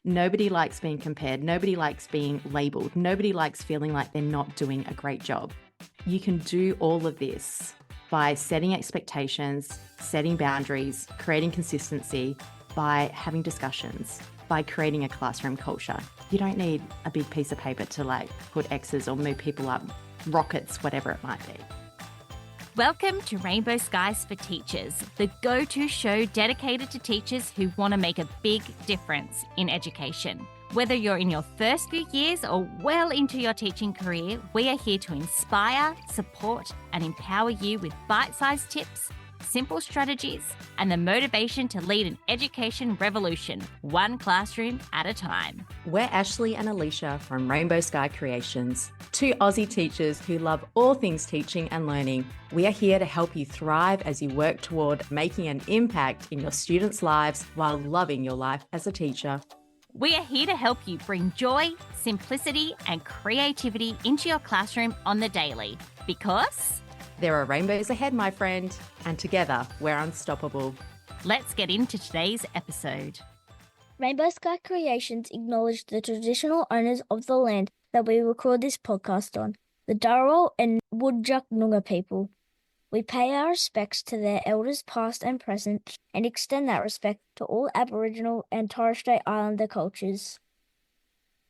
Nobody likes being compared. Nobody likes being labeled. Nobody likes feeling like they're not doing a great job. You can do all of this by setting expectations, setting boundaries, creating consistency, by having discussions, by creating a classroom culture. You don't need a big piece of paper to put X's or move people up rockets, whatever it might be. Welcome to Rainbow Skies for Teachers, the go-to show dedicated to teachers who want to make a big difference in education. Whether you're in your first few years or well into your teaching career, we are here to inspire, support, and empower you with bite-sized tips, simple strategies, and the motivation to lead an education revolution, one classroom at a time. We're Ashley and Alicia from Rainbow Sky Creations, two Aussie teachers who love all things teaching and learning. We are here to help you thrive as you work toward making an impact in your students' lives while loving your life as a teacher. We are here to help you bring joy, simplicity, and creativity into your classroom on the daily, because there are rainbows ahead, my friend, and together we're unstoppable. Let's get into today's episode. Rainbow Sky Creations acknowledge the traditional owners of the land that we record this podcast on, the Dharawal and Whadjuk Noongar people. We pay our respects to their elders past and present and extend that respect to all Aboriginal and Torres Strait Islander cultures.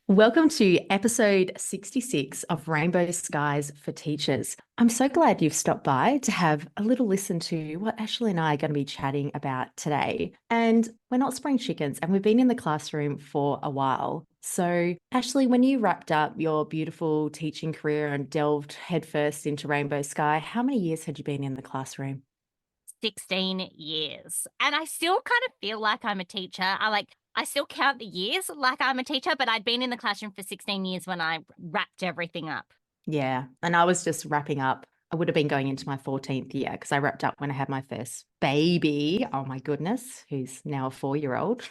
Welcome to episode 66 of Rainbow Skies for Teachers. I'm so glad you've stopped by to have a little listen to what Ashley and I are going to be chatting about today. And we're not spring chickens, and we've been in the classroom for a while. So, Ashley, when you wrapped up your beautiful teaching career and delved headfirst into Rainbow Sky, how many years had you been in the classroom? 16 years. And I still kind of feel like I'm a teacher. I still count the years like I'm a teacher, but I'd been in the classroom for 16 years when I wrapped everything up. Yeah. And I was just wrapping up. I would have been going into my 14th year because I wrapped up when I had my first baby. Oh my goodness, who's now a 4-year-old.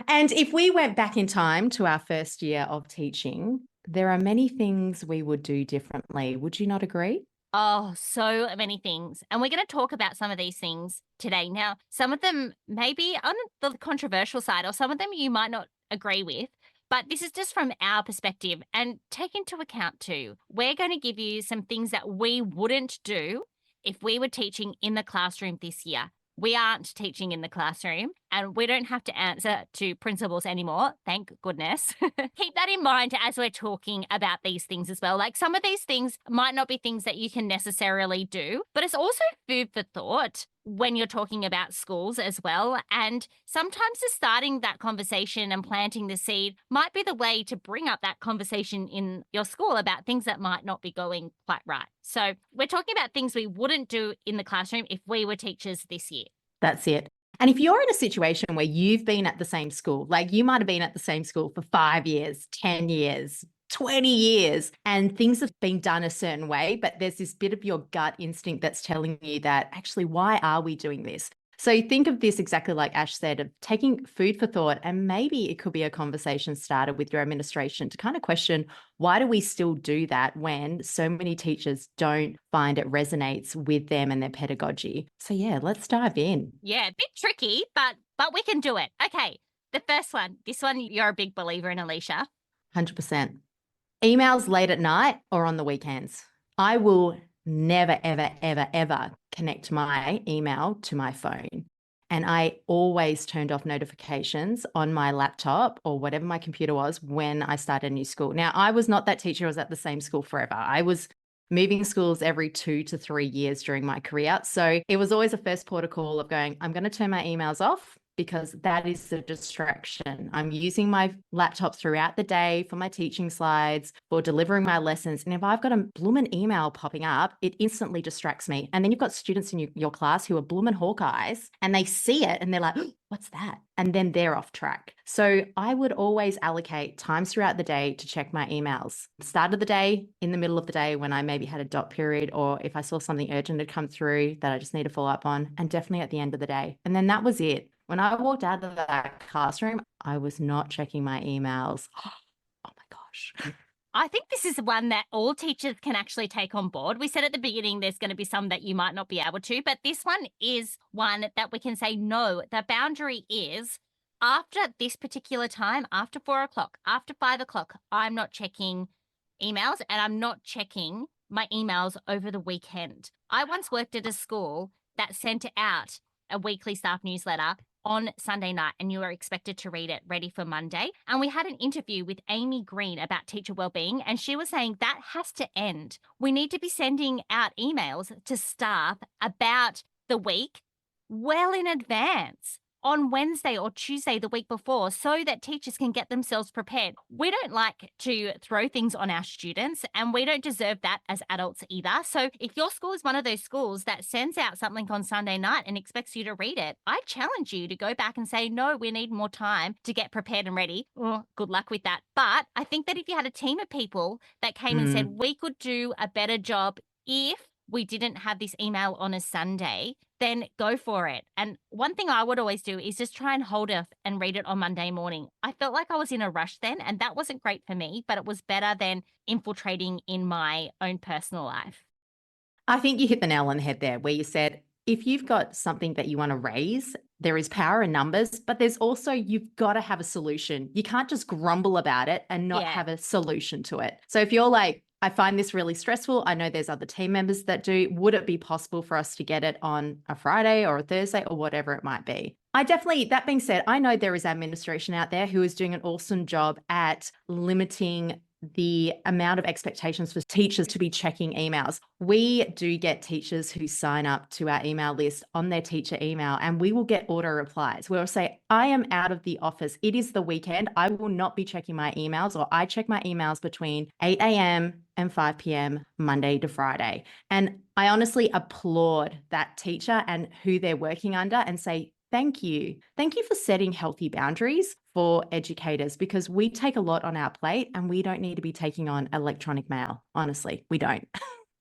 And if we went back in time to our first year of teaching, there are many things we would do differently. Would you not agree? Oh, so many things. And we're going to talk about some of these things today. Now, some of them may be on the controversial side, or some of them you might not agree with, but this is just from our perspective. And take into account too, we're going to give you some things that we wouldn't do if we were teaching in the classroom this year. We aren't teaching in the classroom and we don't have to answer to principals anymore. Thank goodness. Keep that in mind as we're talking about these things as well. Like, some of these things might not be things that you can necessarily do, but it's also food for thought when you're talking about schools as well. And sometimes just starting that conversation and planting the seed might be the way to bring up that conversation in your school about things that might not be going quite right. So we're talking about things we wouldn't do in the classroom if we were teachers this year. That's it. And if you're in a situation where you've been at the same school, like you might have been at the same school for 5 years, 10 years, 20 years, and things have been done a certain way, but there's this bit of your gut instinct that's telling you that actually, why are we doing this? So think of this exactly like Ash said, of taking food for thought, and maybe it could be a conversation starter with your administration to kind of question, why do we still do that when so many teachers don't find it resonates with them and their pedagogy? So yeah, let's dive in. Yeah, a bit tricky, but we can do it. Okay, the first one. This one you're a big believer in, Alicia. 100%. Emails late at night or on the weekends. I will never, ever, ever, ever connect my email to my phone. And I always turned off notifications on my laptop or whatever my computer was when I started a new school. Now, I was not that teacher who was at the same school forever. I was moving schools every 2 to 3 years during my career. So it was always a first port of call of going, I'm going to turn my emails off, because that is the distraction. I'm using my laptop throughout the day for my teaching slides, for delivering my lessons. And if I've got a bloomin' email popping up, it instantly distracts me. And then you've got students in your class who are bloomin' Hawkeyes, and they see it and they're like, oh, what's that? And then they're off track. So I would always allocate times throughout the day to check my emails. Start of the day, in the middle of the day when I maybe had a dot period, or if I saw something urgent had come through that I just need to follow up on, and definitely at the end of the day. And then that was it. When I walked out of that classroom, I was not checking my emails. Oh my gosh. I think this is one that all teachers can actually take on board. We said at the beginning there's going to be some that you might not be able to, but this one is one that we can say no. The boundary is after this particular time, after 4 o'clock, after 5 o'clock, I'm not checking emails and I'm not checking my emails over the weekend. I once worked at a school that sent out a weekly staff newsletter on Sunday night, and you were expected to read it ready for Monday. And we had an interview with Amy Green about teacher wellbeing, and she was saying that has to end. We need to be sending out emails to staff about the week well in advance, on Wednesday or Tuesday the week before, so that teachers can get themselves prepared. We don't like to throw things on our students, and we don't deserve that as adults either. So if your school is one of those schools that sends out something on Sunday night and expects you to read it, I challenge you to go back and say, no, we need more time to get prepared and ready. Oh, good luck with that. But I think that if you had a team of people that came and said, we could do a better job if we didn't have this email on a Sunday, then go for it. And one thing I would always do is just try and hold it and read it on Monday morning. I felt like I was in a rush then, and that wasn't great for me, but it was better than infiltrating in my own personal life. I think you hit the nail on the head there, where you said, if you've got something that you want to raise, there is power in numbers, but there's also, you've got to have a solution. You can't just grumble about it and not have a solution to it. So if you're like, I find this really stressful, I know there's other team members that do, would it be possible for us to get it on a Friday or a Thursday or whatever it might be? I definitely, that being said, I know there is administration out there who is doing an awesome job at limiting the amount of expectations for teachers to be checking emails. We do get teachers who sign up to our email list on their teacher email, and we will get auto replies. We'll say, I am out of the office. It is the weekend. I will not be checking my emails, or I check my emails between 8 a.m. and 5 p.m. Monday to Friday. And I honestly applaud that teacher and who they're working under and say, thank you. Thank you for setting healthy boundaries for educators, because we take a lot on our plate and we don't need to be taking on electronic mail. Honestly, we don't.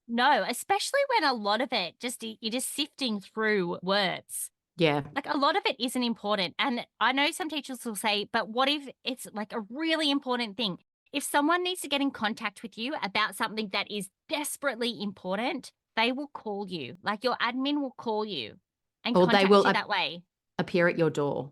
No, especially when a lot of it you're just sifting through words. Yeah. Like a lot of it isn't important. And I know some teachers will say, but what if it's like a really important thing? If someone needs to get in contact with you about something that is desperately important, they will call you. Like your admin will call you and Or contact they will you that way. appear at your door.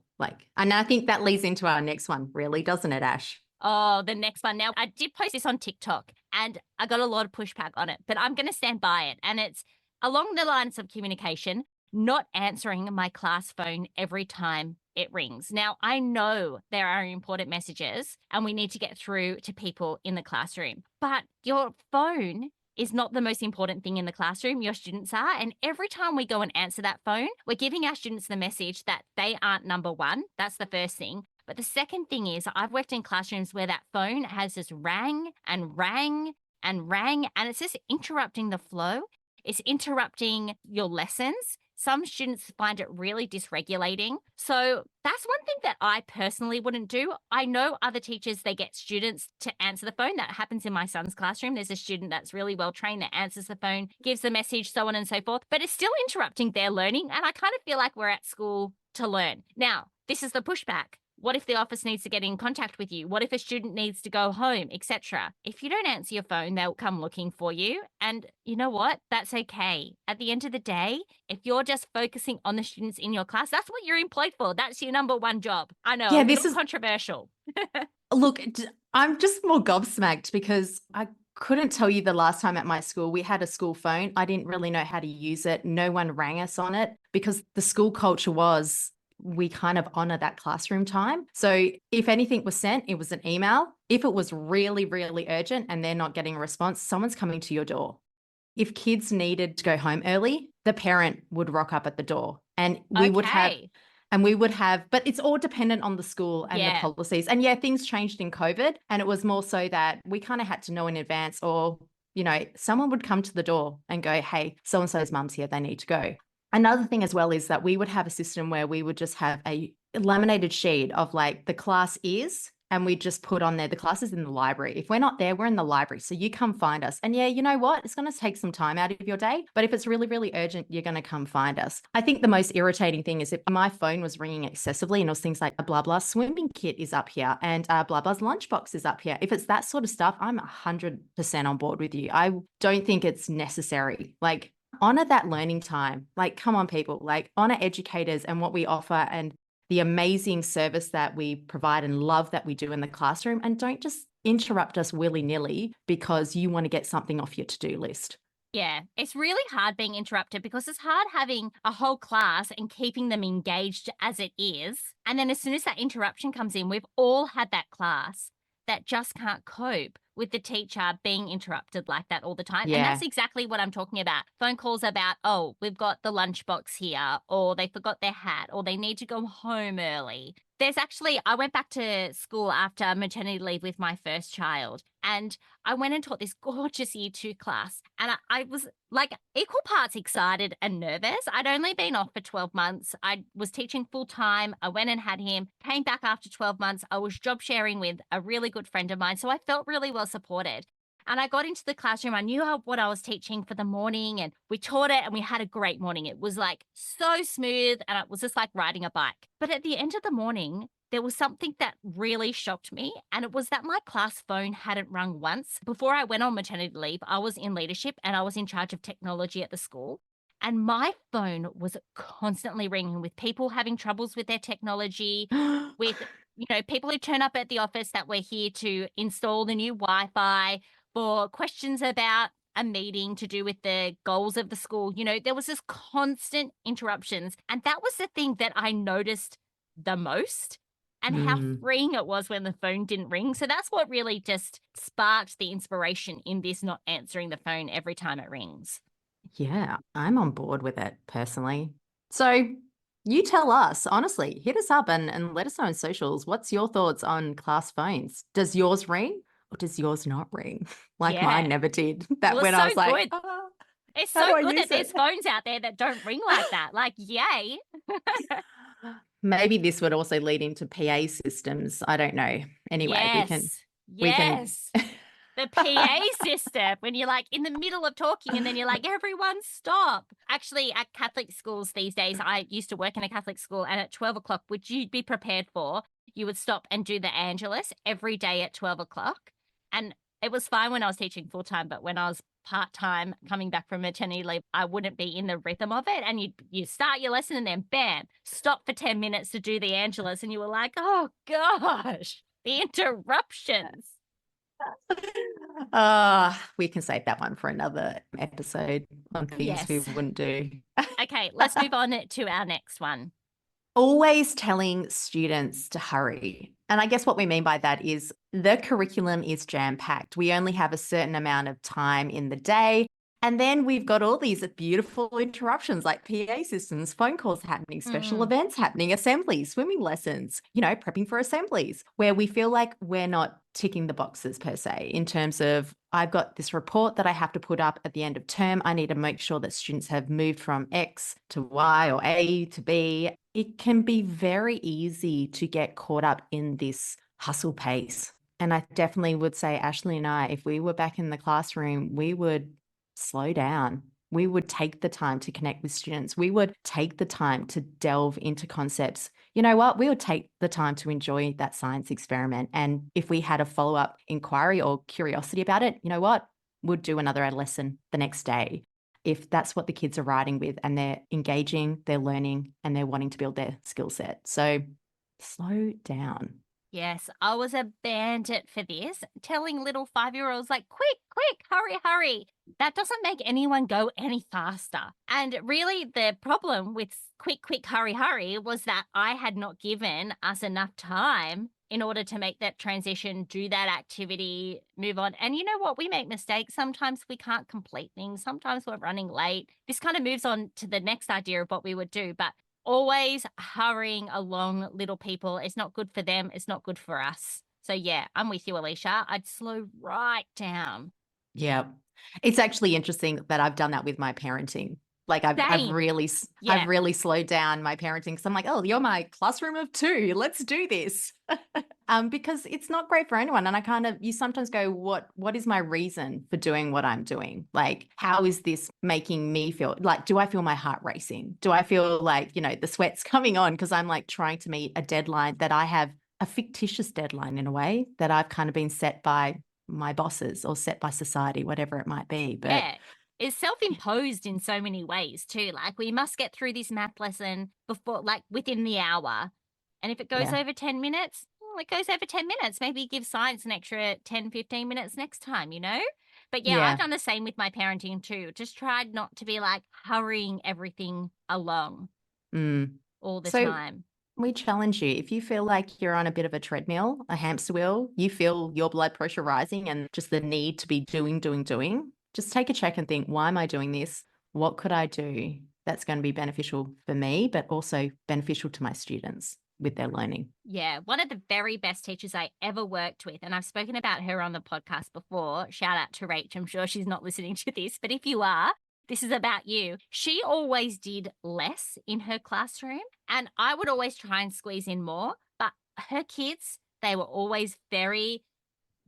And I think that leads into our next one, really, doesn't it, Ash? Oh, the next one. Now, I did post this on TikTok and I got a lot of pushback on it, but I'm going to stand by it. And it's along the lines of communication, not answering my class phone every time it rings. Now, I know there are important messages and we need to get through to people in the classroom, but your phone is not the most important thing in the classroom. Your students are. And every time we go and answer that phone, we're giving our students the message that they aren't number one. That's the first thing. But the second thing is I've worked in classrooms where that phone has just rang and rang and rang, and it's just interrupting the flow. It's interrupting your lessons. Some students find it really dysregulating. So that's one thing that I personally wouldn't do. I know other teachers, they get students to answer the phone. That happens in my son's classroom. There's a student that's really well trained that answers the phone, gives the message, so on and so forth. But it's still interrupting their learning. And I kind of feel like we're at school to learn. Now, this is the pushback. What if the office needs to get in contact with you? What if a student needs to go home, etc.? If you don't answer your phone, they'll come looking for you. And you know what? That's okay. At the end of the day, if you're just focusing on the students in your class, that's what you're employed for. That's your number one job. I know, Yeah, this is controversial. Look, I'm just more gobsmacked because I couldn't tell you the last time at my school we had a school phone. I didn't really know how to use it. No one rang us on it because the school culture was, we kind of honor that classroom time. So if anything was sent, it was an email. If it was really, really urgent and they're not getting a response, someone's coming to your door. If kids needed to go home early, the parent would rock up at the door and we would have, but it's all dependent on the school and the policies. And yeah, things changed in COVID, and it was more so that we kind of had to know in advance, or, someone would come to the door and go, hey, so-and-so's mum's here, they need to go. Another thing as well is that we would have a system where we would just have a laminated sheet of like the class is, and we just put on there, the class is in the library. If we're not there, we're in the library. So you come find us. And yeah, you know what? It's going to take some time out of your day. But if it's really, really urgent, you're going to come find us. I think the most irritating thing is if my phone was ringing excessively and it was things like a blah, blah swimming kit is up here and blah, blah's lunchbox is up here. If it's that sort of stuff, I'm 100% on board with you. I don't think it's necessary. Like, honor that learning time. Like, come on, people, like honor educators and what we offer and the amazing service that we provide and love that we do in the classroom, and don't just interrupt us willy-nilly because you want to get something off your to-do list. Yeah, it's really hard being interrupted because it's hard having a whole class and keeping them engaged as it is. And then as soon as that interruption comes in, we've all had that class that just can't cope with the teacher being interrupted like that all the time. And Yeah. that's exactly what I'm talking about. Phone calls about, oh, we've got the lunchbox here, or they forgot their hat, or they need to go home early. I went back to school after maternity leave with my first child, and I went and taught this gorgeous year 2 class, and I was like equal parts excited and nervous. I'd only been off for 12 months. I was teaching full time. I went and had him, came back after 12 months. I was job sharing with a really good friend of mine. So I felt really well supported. And I got into the classroom. I knew what I was teaching for the morning, and we taught it, and we had a great morning. It was like so smooth, and it was just like riding a bike. But at the end of the morning, there was something that really shocked me, and it was that my class phone hadn't rung once. Before I went on maternity leave, I was in leadership and I was in charge of technology at the school. And my phone was constantly ringing with people having troubles with their technology, with people who turn up at the office that we're here to install the new Wi-Fi, for questions about a meeting to do with the goals of the school. There was this constant interruptions. And that was the thing that I noticed the most, and how freeing it was when the phone didn't ring. So that's what really just sparked the inspiration in this not answering the phone every time it rings. Yeah, I'm on board with it personally. So you tell us, honestly, hit us up and let us know on socials. What's your thoughts on class phones? Does yours ring or does yours not ring? Like Yeah. mine never did. That Well, when it's I was so like, good. It's how do so I good use that there's it? phones out there that don't ring like that. Like, yay. Maybe this would also lead into PA systems. I don't know. Anyway, we can. Yes. The PA system, when you're like in the middle of talking and then you're like, everyone stop. Actually, at Catholic schools these days, I used to work in a Catholic school, and at 12 o'clock, which you'd be prepared for, you would stop and do the Angelus every day at 12 o'clock. And it was fine when I was teaching full time, but when I was part-time coming back from maternity leave, I wouldn't be in the rhythm of it. And you start your lesson and then bam, stop for 10 minutes to do the Angelus. And you were like, oh gosh, the interruptions. We can save that one for another episode on things we Yes. wouldn't do. Okay, let's move on to our next one. Always telling students to hurry. And I guess what we mean by that is the curriculum is jam-packed. We only have a certain amount of time in the day. And then we've got all these beautiful interruptions like PA systems, phone calls happening, special events happening, assemblies, swimming lessons, prepping for assemblies, where we feel like we're not ticking the boxes per se in terms of, I've got this report that I have to put up at the end of term. I need to make sure that students have moved from X to Y or A to B. It can be very easy to get caught up in this hustle pace. And I definitely would say, Ashley and I, if we were back in the classroom, we would slow down. We would take the time to connect with students. We would take the time to delve into concepts. You know what? We would take the time to enjoy that science experiment. And if we had a follow-up inquiry or curiosity about it, you know what? We'd do another lesson the next day. If that's what the kids are writing with and they're engaging, they're learning, and they're wanting to build their skill set. So slow down. Yes, I was a bandit for this, telling little 5-year-olds like, quick, quick, hurry, hurry. That doesn't make anyone go any faster. And really the problem with quick, quick, hurry, hurry was that I had not given us enough time in order to make that transition, do that activity, move on. And you know what? We make mistakes. Sometimes we can't complete things. Sometimes we're running late. This kind of moves on to the next idea of what we would do. But always hurrying along little people. It's not good for them. It's not good for us. So yeah, I'm with you, Alicia. I'd slow right down. Yeah. It's actually interesting that I've done that with my parenting. Like I've really slowed down my parenting because I'm like, oh, you're my classroom of 2. Let's do this. Because it's not great for anyone. And you sometimes go, what is my reason for doing what I'm doing? Like, how is this making me feel? Like, do I feel my heart racing? Do I feel like, the sweat's coming on because I'm like trying to meet a deadline that I have, a fictitious deadline in a way that I've kind of been set by my bosses or set by society, whatever it might be. But yeah, it's self-imposed in so many ways too. Like, we must get through this math lesson before, like within the hour. And if it goes Yeah. over 10 minutes, well, it goes over 10 minutes. Maybe give science an extra 10, 15 minutes next time, you know? But yeah, Yeah. I've done the same with my parenting too. Just tried not to be like hurrying everything along all the So time. we challenge you. If you feel like you're on a bit of a treadmill, a hamster wheel, you feel your blood pressure rising and just the need to be doing, just take a check and think, why am I doing this? What could I do that's going to be beneficial for me, but also beneficial to my students with their learning? Yeah, one of the very best teachers I ever worked with, and I've spoken about her on the podcast before. Shout out to Rach. I'm sure she's not listening to this, but if you are, this is about you. She always did less in her classroom, and I would always try and squeeze in more. But her kids, they were always very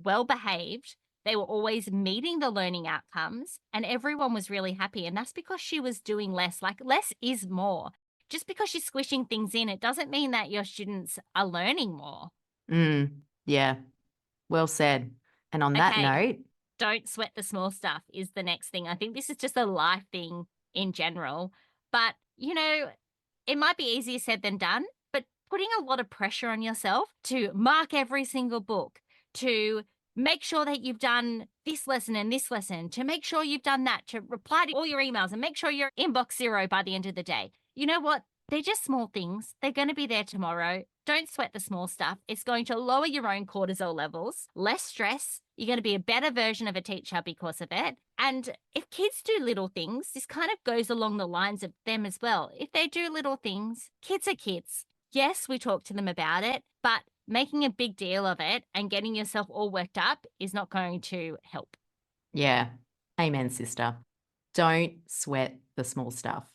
well behaved. They were always meeting the learning outcomes, and everyone was really happy. And that's because she was doing less. Like, less is more. Just because you're squishing things in, it doesn't mean that your students are learning more. Yeah, well said. And on that Okay. note, Don't sweat the small stuff is the next thing. I think this is just a life thing in general. But, you know, it might be easier said than done, but putting a lot of pressure on yourself to mark every single book, to make sure that you've done this lesson and this lesson, to make sure you've done that, to reply to all your emails and make sure you're inbox zero by the end of the day. You know what? They're just small things. They're going to be there tomorrow. Don't sweat the small stuff. It's going to lower your own cortisol levels, less stress. You're going to be a better version of a teacher because of it. And if kids do little things, this kind of goes along the lines of them as well. If they do little things, kids are kids. Yes, we talk to them about it, but making a big deal of it and getting yourself all worked up is not going to help. yeah, amen, sister. Don't sweat the small stuff.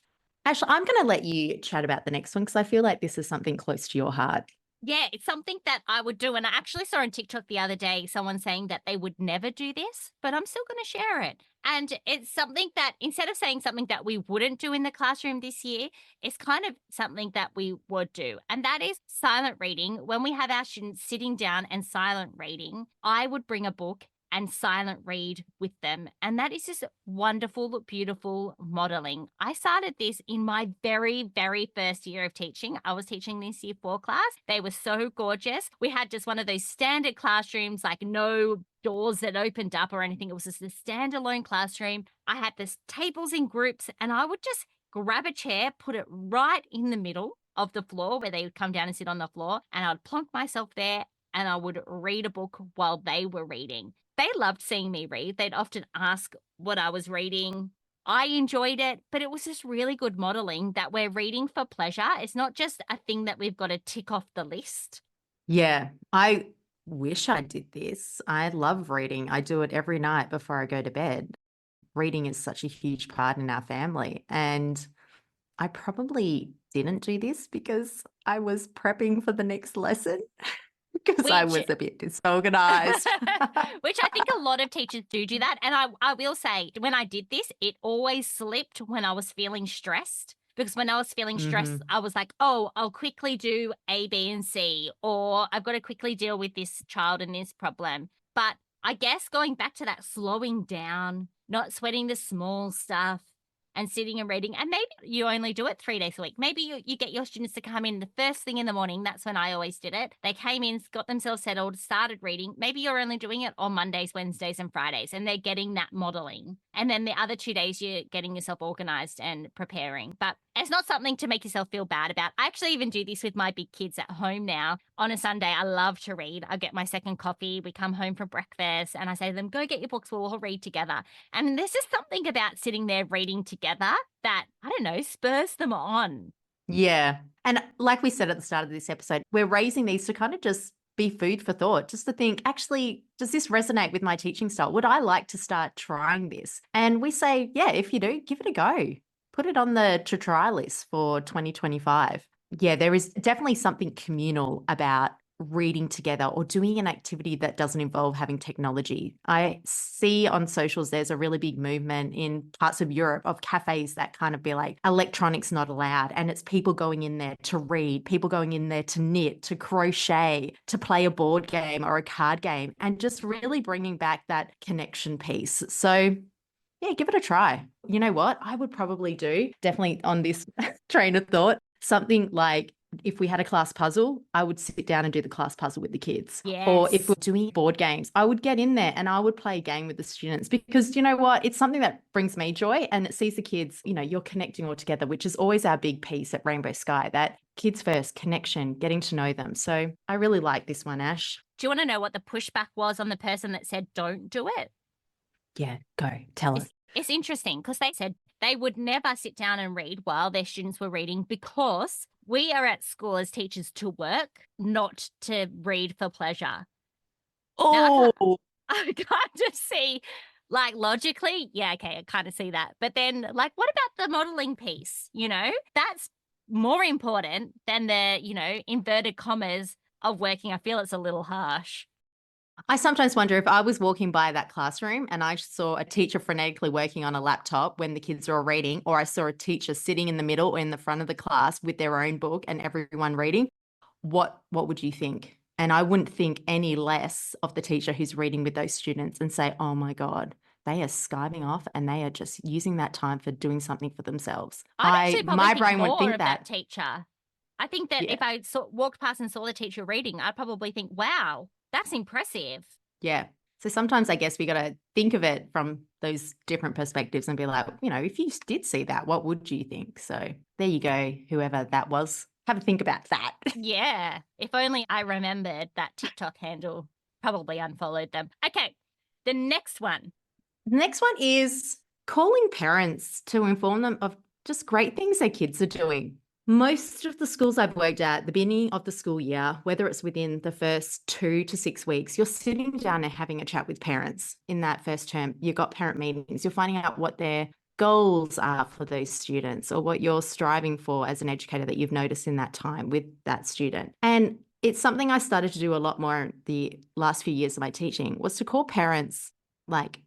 Ashley, I'm going to let you chat about the next one because I feel like this is something close to your heart. Yeah, it's something that I would do. And I actually saw on TikTok the other day someone saying that they would never do this, but I'm still going to share it. And it's something that instead of saying something that we wouldn't do in the classroom this year, it's kind of something that we would do. And that is silent reading. When we have our students sitting down and silent reading, I would bring a book and silent read with them. And that is just wonderful, beautiful modeling. I started this in my very, very first year of teaching. I was teaching this year 4 class. They were so gorgeous. We had just one of those standard classrooms, like no doors that opened up or anything. It was just a standalone classroom. I had the tables in groups and I would just grab a chair, put it right in the middle of the floor where they would come down and sit on the floor. And I'd plonk myself there and I would read a book while they were reading. They loved seeing me read. They'd often ask what I was reading. I enjoyed it, but it was just really good modeling that we're reading for pleasure. It's not just a thing that we've got to tick off the list. Yeah, I wish I did this. I love reading. I do it every night before I go to bed. Reading is such a huge part in our family. And I probably didn't do this because I was prepping for the next lesson. Because I was a bit disorganized. Which I think a lot of teachers do that. And I will say, when I did this, it always slipped when I was feeling stressed. Because when I was feeling stressed, I was like, oh, I'll quickly do A, B, and C, or I've got to quickly deal with this child and this problem. But I guess going back to that slowing down, not sweating the small stuff, and sitting and reading. And maybe you only do it 3 days a week. Maybe you get your students to come in the first thing in the morning. That's when I always did it. They came in, got themselves settled, started reading. Maybe you're only doing it on Mondays, Wednesdays, and Fridays, and they're getting that modeling. And then the other 2 days, you're getting yourself organized and preparing. But it's not something to make yourself feel bad about. I actually even do this with my big kids at home now. On a Sunday, I love to read. I get my second coffee. We come home from breakfast and I say to them, go get your books. We'll all read together. And there's just something about sitting there reading together that, I don't know, spurs them on. Yeah. And like we said at the start of this episode, we're raising these to kind of just be food for thought, just to think, actually, does this resonate with my teaching style? Would I like to start trying this? And we say, yeah, if you do, give it a go. Put it on the to try list for 2025. Yeah, there is definitely something communal about reading together or doing an activity that doesn't involve having technology. I see on socials there's a really big movement in parts of Europe of cafes that kind of be like electronics not allowed, and it's people going in there to read, people going in there to knit, to crochet, to play a board game or a card game, and just really bringing back that connection piece. So yeah, give it a try. You know what? I would probably do, definitely on this train of thought, something like if we had a class puzzle, I would sit down and do the class puzzle with the kids. Or if Yes. we're doing board games, I would get in there and I would play a game with the students, because you know what? It's something that brings me joy, and it sees the kids, you're connecting all together, which is always our big piece at Rainbow Sky, that kids first, connection, getting to know them. So I really like this one, Ash. Do you want to know what the pushback was on the person that said don't do it? Yeah, go. Tell us. It's interesting because they said they would never sit down and read while their students were reading because we are at school as teachers to work, not to read for pleasure. Now, I kind of see, like, logically, yeah, okay, I kind of see that. But then, like, what about the modeling piece? That's more important than the, inverted commas of working. I feel it's a little harsh. I sometimes wonder if I was walking by that classroom and I saw a teacher frenetically working on a laptop when the kids are all reading, or I saw a teacher sitting in the middle or in the front of the class with their own book and everyone reading, what would you think? And I wouldn't think any less of the teacher who's reading with those students and say, oh my God, they are skiving off and they are just using that time for doing something for themselves. I'd actually probably My think brain would more think of that teacher. I think that Yeah. if I walked past and saw the teacher reading, I'd probably think, wow, that's impressive. Yeah. So sometimes I guess we got to think of it from those different perspectives and be like, if you did see that, what would you think? So there you go, whoever that was. Have a think about that. Yeah. If only I remembered that TikTok handle. Probably unfollowed them. Okay. The next one. The next one is calling parents to inform them of just great things their kids are doing. Most of the schools I've worked at, the beginning of the school year, whether it's within the first 2 to 6 weeks, you're sitting down and having a chat with parents in that first term. You've got parent meetings. You're finding out what their goals are for those students, or what you're striving for as an educator that you've noticed in that time with that student. And it's something I started to do a lot more in the last few years of my teaching, was to call parents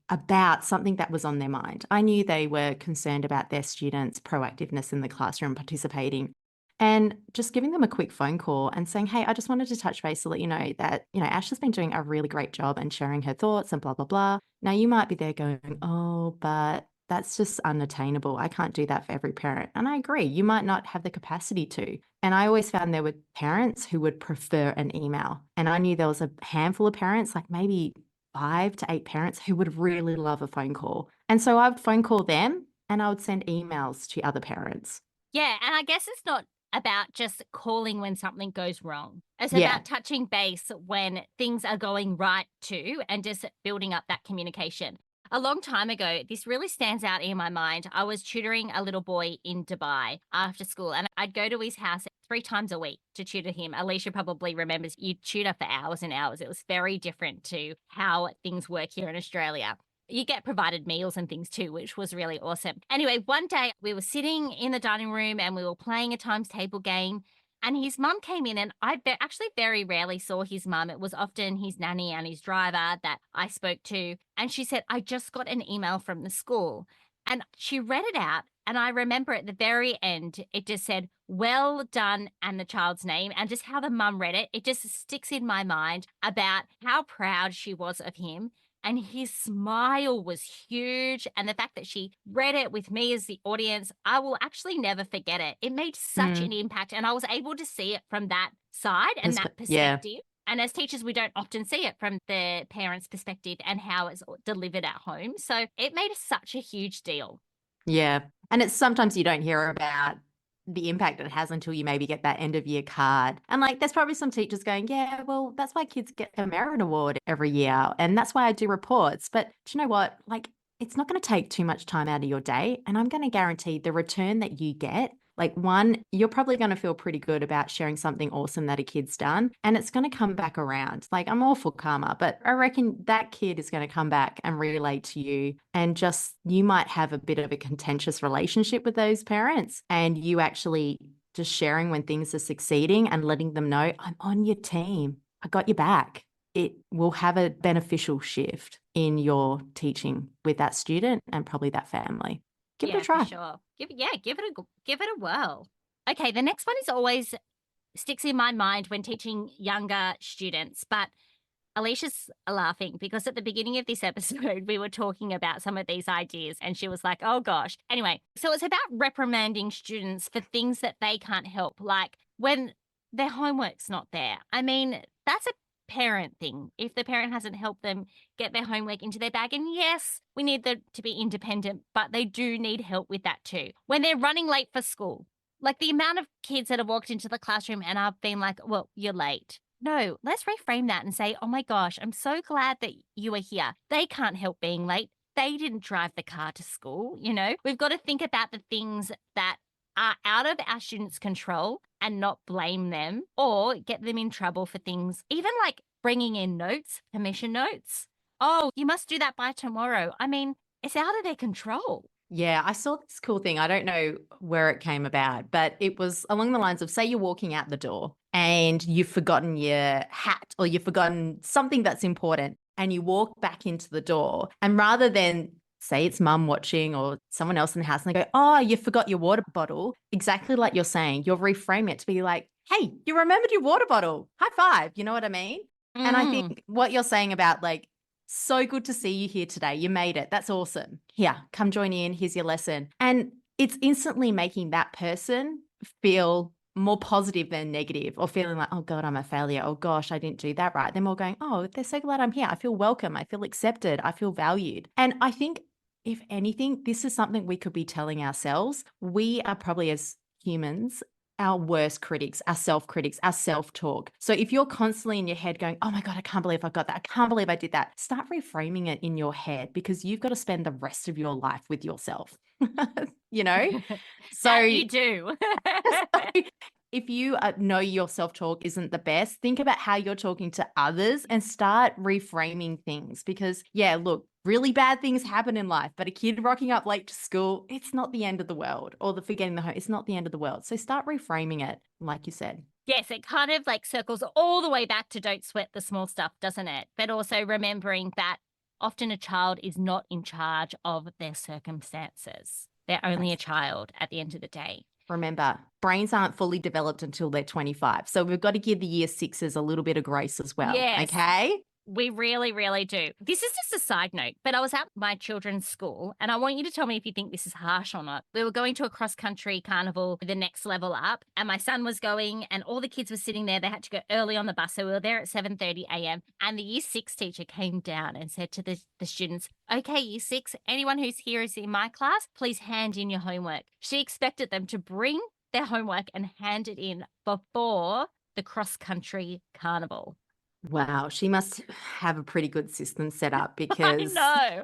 about something that was on their mind. I knew they were concerned about their students' proactiveness in the classroom, participating, and just giving them a quick phone call and saying, hey, I just wanted to touch base to let you know that, Ash has been doing a really great job and sharing her thoughts and blah, blah, blah. Now you might be there going, oh, but that's just unattainable. I can't do that for every parent. And I agree, you might not have the capacity to. And I always found there were parents who would prefer an email. And I knew there was a handful of parents, like maybe 5 to 8 parents, who would really love a phone call. And so I would phone call them and I would send emails to other parents. Yeah. And I guess it's not about just calling when something goes wrong. It's Yeah. about touching base when things are going right too, and just building up that communication. A long time ago, this really stands out in my mind. I was tutoring a little boy in Dubai after school, and I'd go to his house 3 times a week to tutor him. Alicia probably remembers you tutor for hours and hours. It was very different to how things work here in Australia. You get provided meals and things too, which was really awesome. Anyway, one day we were sitting in the dining room and we were playing a times table game. And his mum came in, and I actually very rarely saw his mum. It was often his nanny and his driver that I spoke to. And she said, I just got an email from the school. And she read it out. And I remember at the very end, it just said, well done, and the child's name, and just how the mum read it. It just sticks in my mind about how proud she was of him. And his smile was huge. And the fact that she read it with me as the audience, I will actually never forget it. It made such an impact. And I was able to see it from that side and that perspective. Yeah. And as teachers, we don't often see it from the parents' perspective and how it's delivered at home. So it made such a huge deal. Yeah. And it's sometimes you don't hear about the impact it has until you maybe get that end of year card. And there's probably some teachers going, yeah, well, that's why kids get a merit award every year. And that's why I do reports. But do you know what? It's not going to take too much time out of your day. And I'm going to guarantee the return that you get, one, you're probably going to feel pretty good about sharing something awesome that a kid's done. And it's going to come back around. I'm all for karma, but I reckon that kid is going to come back and relate to you. And just, you might have a bit of a contentious relationship with those parents. And you actually just sharing when things are succeeding and letting them know, I'm on your team. I got your back. It will have a beneficial shift in your teaching with that student and probably that family. Give it a try. For sure. Give it a whirl. Okay, the next one is always sticks in my mind when teaching younger students, but Alicia's laughing because at the beginning of this episode, we were talking about some of these ideas and she was like, oh gosh. Anyway, so it's about reprimanding students for things that they can't help, like when their homework's not there. I mean, that's a parent thing. If the parent hasn't helped them get their homework into their bag, and yes, we need them to be independent, but they do need help with that too. When they're running late for school, like the amount of kids that have walked into the classroom and I've been like, well, you're late. No, let's reframe that and say, oh my gosh, I'm so glad that you are here. They can't help being late. They didn't drive the car to school. We've got to think about the things that are out of our students' control and not blame them or get them in trouble for things, even like bringing in notes, permission notes. Oh, you must do that by tomorrow. I mean, it's out of their control. Yeah, I saw this cool thing. I don't know where it came about, but it was along the lines of, say you're walking out the door and you've forgotten your hat or you've forgotten something that's important, and you walk back into the door, and rather than say it's mum watching or someone else in the house and they go, oh, you forgot your water bottle, exactly like you're saying, you'll reframe it to be like, hey, you remembered your water bottle. High five. You know what I mean? And I think what you're saying about like, so good to see you here today. You made it. That's awesome. Here, come join in. Here's your lesson. And it's instantly making that person feel more positive than negative, or feeling like, oh God, I'm a failure. Oh gosh, I didn't do that right. They're more going, oh, they're so glad I'm here. I feel welcome. I feel accepted. I feel valued. And I think if anything, this is something we could be telling ourselves. We are probably, as humans, our worst critics, our self-critics, our self-talk. So if you're constantly in your head going, oh my God, I can't believe I got that. I can't believe I did that. Start reframing it in your head, because you've got to spend the rest of your life with yourself, you know? So that you do. so if you know your self-talk isn't the best, think about how you're talking to others and start reframing things. Because yeah, look, really bad things happen in life, but a kid rocking up late to school, it's not the end of the world. Or the forgetting the home, it's not the end of the world. So start reframing it, like you said. Yes, it kind of like circles all the way back to don't sweat the small stuff, doesn't it? But also remembering that often a child is not in charge of their circumstances. They're only a child at the end of the day. Remember, brains aren't fully developed until they're 25. So we've got to give the year sixes a little bit of grace as well. Yes. Okay? We really, really do. This is just a side note, but I was at my children's school and I want you to tell me if you think this is harsh or not. We were going to a cross-country carnival, the next level up, and my son was going and all the kids were sitting there. They had to go early on the bus. So we were there at 7:30 a.m. And the year 6 teacher came down and said to the students, okay, year 6, anyone who's here is in my class, please hand in your homework. She expected them to bring their homework and hand it in before the cross-country carnival. Wow, she must have a pretty good system set up, because I know.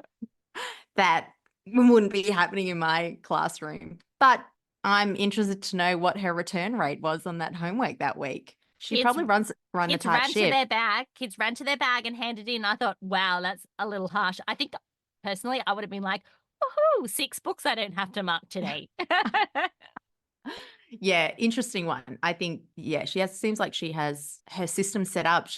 that wouldn't be happening in my classroom. But I'm interested to know what her return rate was on that homework that week. She probably run a tight ship. Kids ran to their bag and handed in. I thought, wow, that's a little harsh. I think personally I would have been like, woohoo, 6 books I don't have to mark today. Yeah, interesting one. I think, yeah, seems like she has her system set up.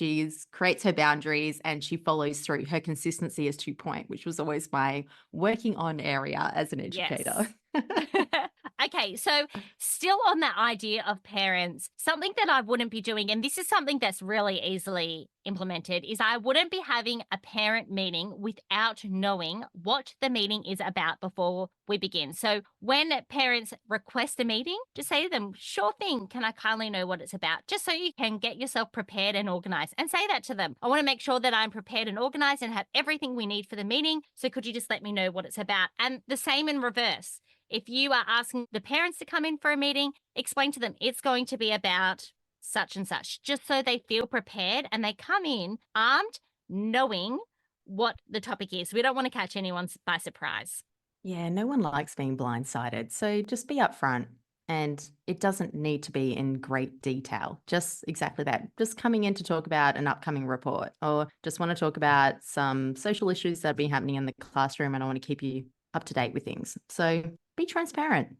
Creates her boundaries and she follows through. Her consistency is 2 point, which was always my working on area as an educator. Yes. Okay, so still on that idea of parents, something that I wouldn't be doing, and this is something that's really easily implemented, is I wouldn't be having a parent meeting without knowing what the meeting is about before we begin. So when parents request a meeting, just say to them, sure thing, can I kindly know what it's about? Just so you can get yourself prepared and organized, and say that to them. I want to make sure that I'm prepared and organized and have everything we need for the meeting. So could you just let me know what it's about? And the same in reverse. If you are asking the parents to come in for a meeting, explain to them it's going to be about such and such, just so they feel prepared and they come in armed, knowing what the topic is. We don't want to catch anyone by surprise. Yeah, no one likes being blindsided. So just be upfront, and it doesn't need to be in great detail. Just exactly that. Just coming in to talk about an upcoming report, or just want to talk about some social issues that have been happening in the classroom and I want to keep you up to date with things. So be transparent.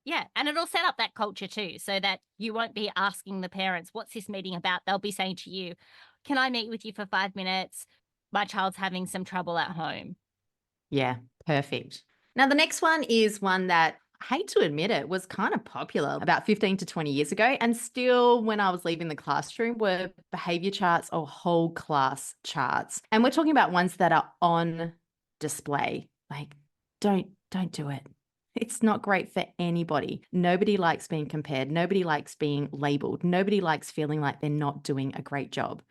Yeah, and it'll set up that culture too, so that you won't be asking the parents, what's this meeting about? They'll be saying to you, can I meet with you for 5 minutes? My child's having some trouble at home. Yeah, perfect. Now, the next one is one that, I hate to admit it, was kind of popular about 15 to 20 years ago. And still, when I was leaving the classroom, were behavior charts or whole class charts. And we're talking about ones that are on display. Like, don't do it. It's not great for anybody. Nobody likes being compared. Nobody likes being labeled. Nobody likes feeling like they're not doing a great job.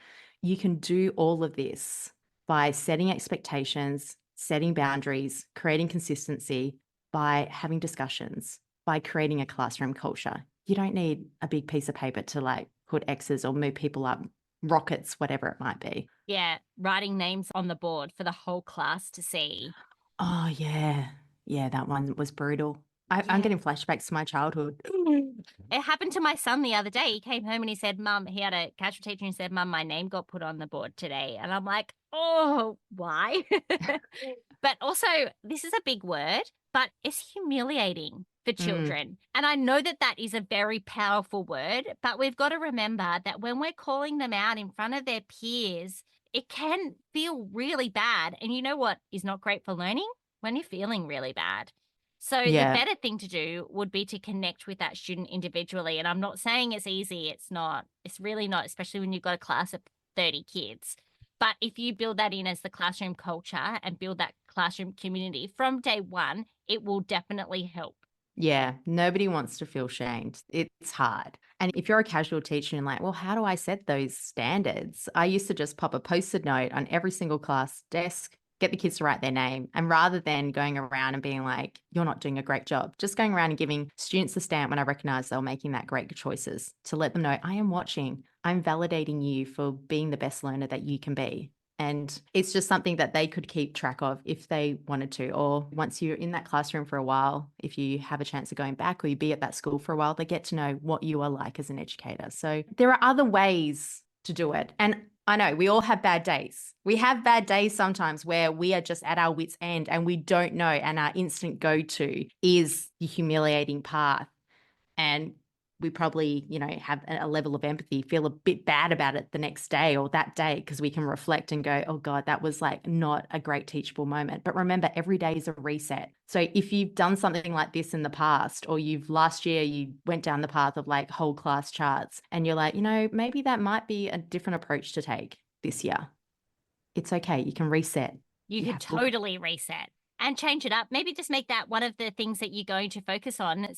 You can do all of this by setting expectations, setting boundaries, creating consistency, by having discussions, by creating a classroom culture. You don't need a big piece of paper to like put X's or move people up, rockets, whatever it might be. Yeah, writing names on the board for the whole class to see. Oh, yeah. Yeah, that one was brutal. I'm Yeah. getting flashbacks to my childhood. It happened to my son the other day. He came home and he said, Mum, he had a casual teacher and he said, Mum, my name got put on the board today. And I'm like, oh, why? But also, this is a big word, but it's humiliating for children. And I know that that is a very powerful word, but we've got to remember that when we're calling them out in front of their peers, it can feel really bad. And you know what is not great for learning? When you're feeling really bad. So the Yeah. better thing to do would be to connect with that student individually. And I'm not saying it's easy. It's not. It's really not, especially when you've got a class of 30 kids. But if you build that in as the classroom culture and build that classroom community from day one, it will definitely help. Yeah, nobody wants to feel shamed. It's hard. And if you're a casual teacher and like, well, how do I set those standards? I used to just pop a post-it note on every single class desk, get the kids to write their name. And rather than going around and being like, you're not doing a great job, just going around and giving students a stamp when I recognize they're making that great choices to let them know I am watching. I'm validating you for being the best learner that you can be. And it's just something that they could keep track of if they wanted to. Or once you're in that classroom for a while, if you have a chance of going back or you be at that school for a while, they get to know what you are like as an educator. So there are other ways to do it. And I know we all have bad days. We have bad days sometimes where we are just at our wits' end and we don't know. And our instant go-to is the humiliating path. And we probably, have a level of empathy, feel a bit bad about it the next day or that day because we can reflect and go, oh God, that was like not a great teachable moment. But remember, every day is a reset. So if you've done something like this in the past, or last year you went down the path of like whole class charts and you're like, maybe that might be a different approach to take this year. It's okay. You can reset. You could totally reset and change it up. Maybe just make that one of the things that you're going to focus on.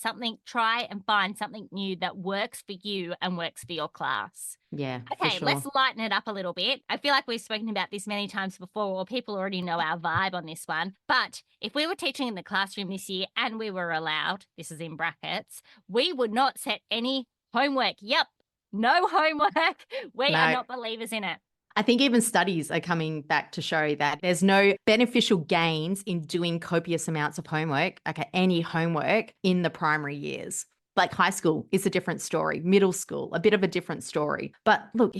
Try and find something new that works for you and works for your class. Yeah. Okay, for sure. let's lighten it up a little bit. I feel like we've spoken about this many times before, or people already know our vibe on this one. But if we were teaching in the classroom this year and we were allowed, this is in brackets, we would not set any homework. Yep, no homework. We are not believers in it. I think even studies are coming back to show that there's no beneficial gains in doing copious amounts of homework, any homework in the primary years. Like high school is a different story, middle school, a bit of a different story. But look,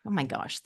oh my gosh,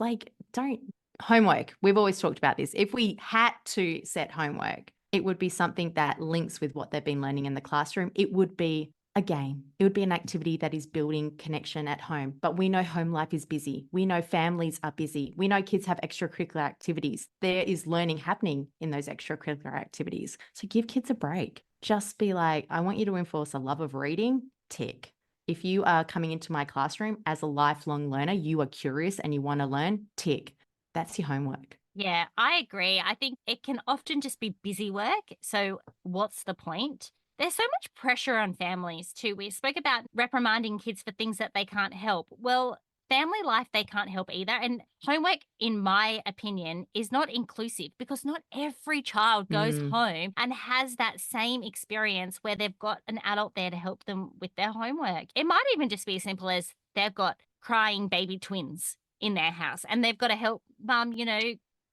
homework. We've always talked about this. If we had to set homework, it would be something that links with what they've been learning in the classroom. It would be a game. It would be an activity that is building connection at home. But we know home life is busy. We know families are busy. We know kids have extracurricular activities. There is learning happening in those extracurricular activities. So give kids a break. Just be like, I want you to enforce a love of reading, tick. If you are coming into my classroom as a lifelong learner, you are curious and you want to learn, tick. That's your homework. Yeah, I agree. I think it can often just be busy work. So what's the point? There's so much pressure on families too. We spoke about reprimanding kids for things that they can't help. Well, family life, they can't help either. And homework, in my opinion, is not inclusive because not every child goes home and has that same experience where they've got an adult there to help them with their homework. It might even just be as simple as they've got crying baby twins in their house and they've got to help mum,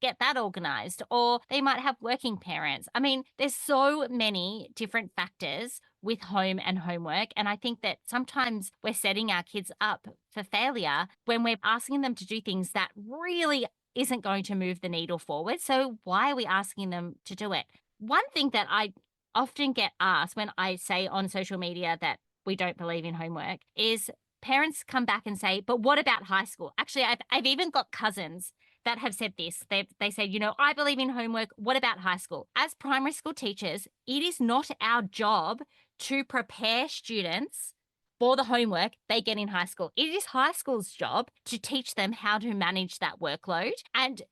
get that organized, or they might have working parents. I mean, there's so many different factors with home and homework. And I think that sometimes we're setting our kids up for failure when we're asking them to do things that really isn't going to move the needle forward. So why are we asking them to do it? One thing that I often get asked when I say on social media that we don't believe in homework is parents come back and say, but what about high school? Actually, I've even got cousins that have said this. They said, I believe in homework. What about high school? As primary school teachers, it is not our job to prepare students for the homework they get in high school. It is high school's job to teach them how to manage that workload. And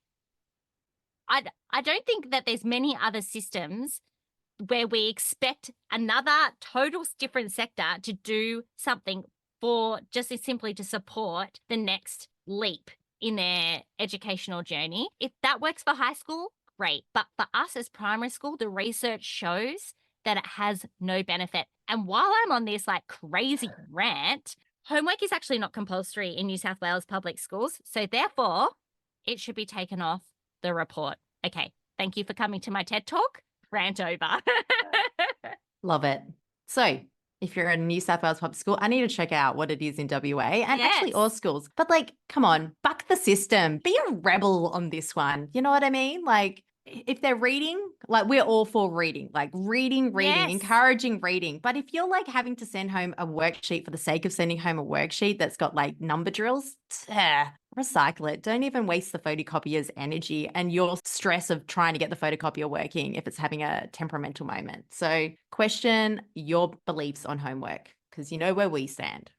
I don't think that there's many other systems where we expect another total different sector to do something for just simply to support the next leap in their educational journey. If that works for high school, great. But for us as primary school, the research shows that it has no benefit. And while I'm on this like crazy rant, homework is actually not compulsory in New South Wales public schools. So therefore, it should be taken off the report. Okay, thank you for coming to my TED Talk. Rant over. Love it. So if you're in New South Wales public school, I need to check out what it is in WA and actually all schools. But like, come on, buck the system. Be a rebel on this one. You know what I mean? Like, if they're reading, like we're all for reading, like reading, Yes. encouraging reading. But if you're like having to send home a worksheet for the sake of sending home a worksheet that's got like number drills, recycle it. Don't even waste the photocopier's energy and your stress of trying to get the photocopier working if it's having a temperamental moment. So question your beliefs on homework because you know where we stand.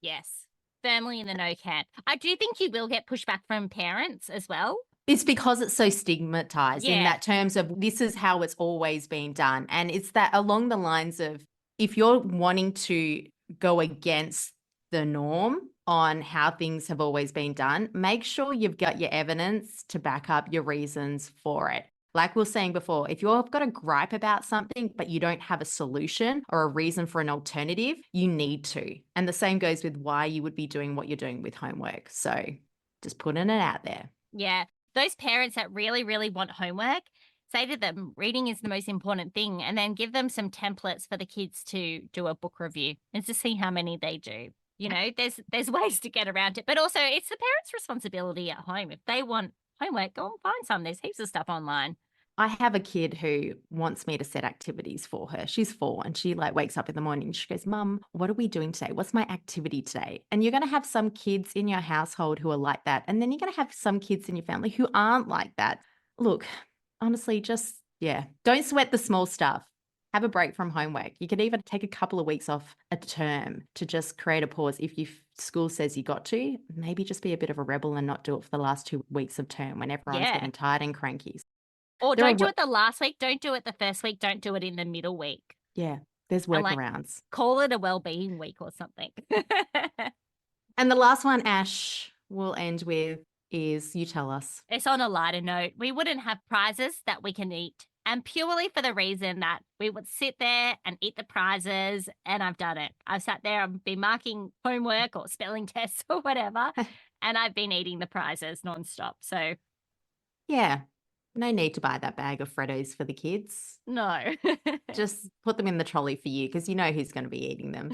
Yes, firmly in the no camp. I do think you will get pushback from parents as well. It's because it's so stigmatized in that terms of this is how it's always been done. And it's that along the lines of if you're wanting to go against the norm on how things have always been done, make sure you've got your evidence to back up your reasons for it. Like we were saying before, if you've got a gripe about something, but you don't have a solution or a reason for an alternative, you need to. And the same goes with why you would be doing what you're doing with homework. So just putting it out there. Yeah. Those parents that really, really want homework, say to them, reading is the most important thing, and then give them some templates for the kids to do a book review and to see how many they do. You know, there's ways to get around it, but also it's the parents' responsibility at home. If they want homework, go and find some. There's heaps of stuff online. I have a kid who wants me to set activities for her. She's 4 and she like wakes up in the morning and she goes, Mum, what are we doing today? What's my activity today? And you're going to have some kids in your household who are like that. And then you're going to have some kids in your family who aren't like that. Look, honestly, don't sweat the small stuff. Have a break from homework. You could even take a couple of weeks off a term to just create a pause. If your school says you got to, maybe just be a bit of a rebel and not do it for the last 2 weeks of term when everyone's getting tired and cranky. Or don't do it the last week. Don't do it the first week. Don't do it in the middle week. Yeah, there's workarounds. Call it a well-being week or something. And the last one, Ash, we'll end with is you tell us. It's on a lighter note. We wouldn't have prizes that we can eat. And purely for the reason that we would sit there and eat the prizes. And I've done it. I've sat there, I've been marking homework or spelling tests or whatever. And I've been eating the prizes nonstop. So yeah. No need to buy that bag of Freddos for the kids. No. Just put them in the trolley for you because you know who's going to be eating them.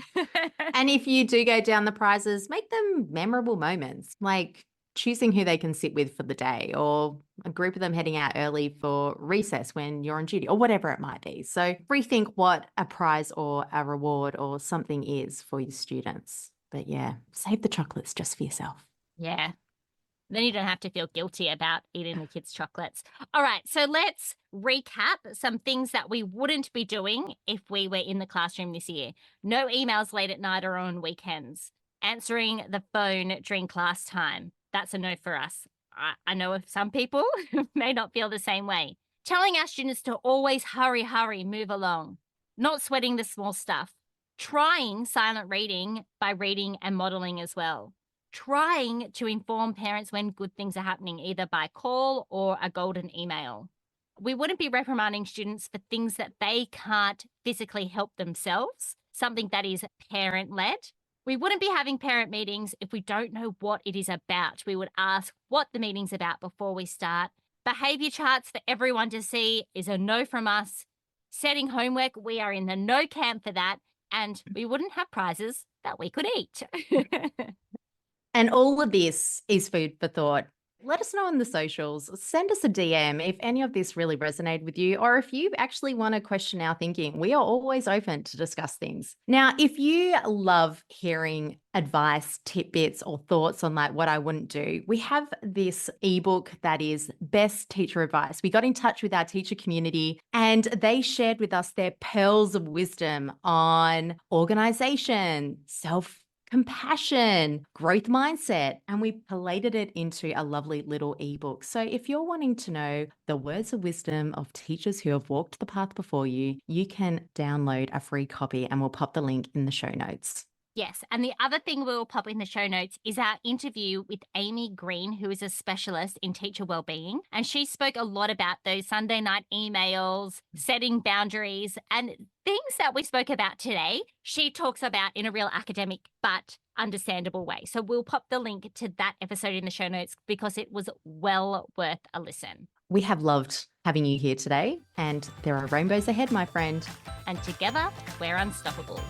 And if you do go down the prizes, make them memorable moments, like choosing who they can sit with for the day or a group of them heading out early for recess when you're on duty or whatever it might be. So rethink what a prize or a reward or something is for your students. But yeah, save the chocolates just for yourself. Yeah. Then you don't have to feel guilty about eating the kids' chocolates. All right, so let's recap some things that we wouldn't be doing if we were in the classroom this year. No emails late at night or on weekends. Answering the phone during class time. That's a no for us. I know of some people who may not feel the same way. Telling our students to always hurry, move along. Not sweating the small stuff. Trying silent reading by reading and modelling as well. Trying to inform parents when good things are happening, either by call or a golden email. We wouldn't be reprimanding students for things that they can't physically help themselves, something that is parent-led. We wouldn't be having parent meetings if we don't know what it is about. We would ask what the meeting's about before we start. Behaviour charts for everyone to see is a no from us. Setting homework, we are in the no camp for that. And we wouldn't have prizes that we could eat. And all of this is food for thought. Let us know on the socials. Send us a DM if any of this really resonated with you, or if you actually want to question our thinking. We are always open to discuss things. Now, if you love hearing advice, tidbits, or thoughts on like what I wouldn't do, we have this ebook that is best teacher advice. We got in touch with our teacher community and they shared with us their pearls of wisdom on organization, compassion, growth mindset, and we collated it into a lovely little ebook. So if you're wanting to know the words of wisdom of teachers who have walked the path before you, you can download a free copy and we'll pop the link in the show notes. Yes. And the other thing we'll pop in the show notes is our interview with Amy Green, who is a specialist in teacher wellbeing. And she spoke a lot about those Sunday night emails, setting boundaries, and things that we spoke about today. She talks about in a real academic but understandable way. So we'll pop the link to that episode in the show notes because it was well worth a listen. We have loved having you here today, and there are rainbows ahead, my friend. And together, we're unstoppable.